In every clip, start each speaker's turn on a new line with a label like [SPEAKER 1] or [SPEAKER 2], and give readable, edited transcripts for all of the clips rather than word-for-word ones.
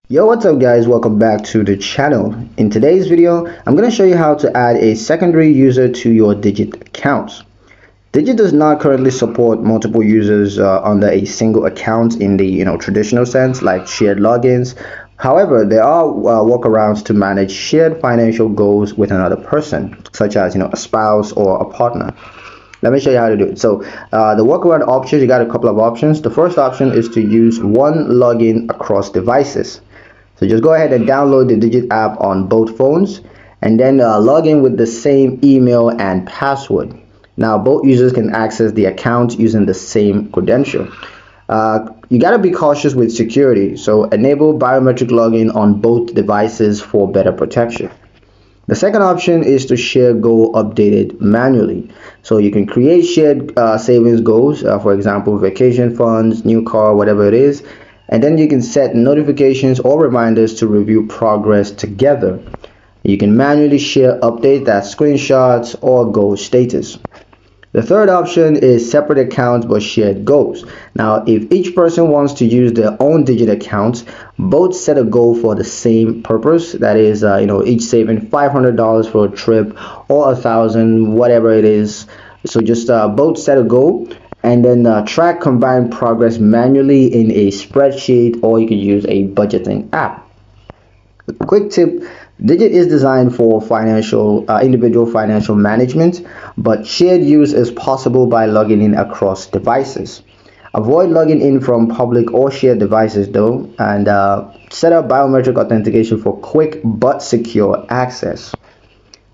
[SPEAKER 1] Yo, what's up guys, welcome back to the channel. In today's video I'm going to show you how to add a secondary user to your Digit accounts. Digit does not currently support multiple users under a single account in the traditional sense, like shared logins. However, there are workarounds to manage shared financial goals with another person, such as a spouse or a partner. Let me show you how to do it. So the workaround options, you got a couple of options. The first option is to use one login across devices. So just go ahead and download the Digit app on both phones and then log in with the same email and password. Now both users can access the account using the same credential. You got to be cautious with security, so enable biometric login on both devices for better protection. The second option is to share goal updated manually. So you can create shared savings goals, for example, vacation funds, new car, whatever it is. And then you can set notifications or reminders to review progress together. You can manually share updates, that screenshots or goal status. The third option is separate accounts but shared goals. Now, if each person wants to use their own Digit accounts, both set a goal for the same purpose. That is, each saving $500 for a trip or $1,000, whatever it is. So just both set a goal and then track combined progress manually in a spreadsheet, or you can use a budgeting app. A quick tip: Digit is designed for individual financial management, but shared use is possible by logging in across devices. Avoid logging in from public or shared devices though, and set up biometric authentication for quick but secure access.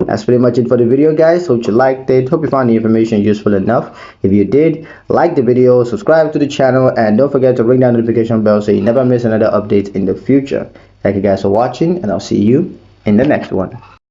[SPEAKER 1] That's pretty much it for the video, guys. Hope you liked it. Hope you found the information useful enough. If you did, like the video, subscribe to the channel, and don't forget to ring that notification bell so you never miss another update in the future. Thank you guys for watching, and I'll see you in the next one.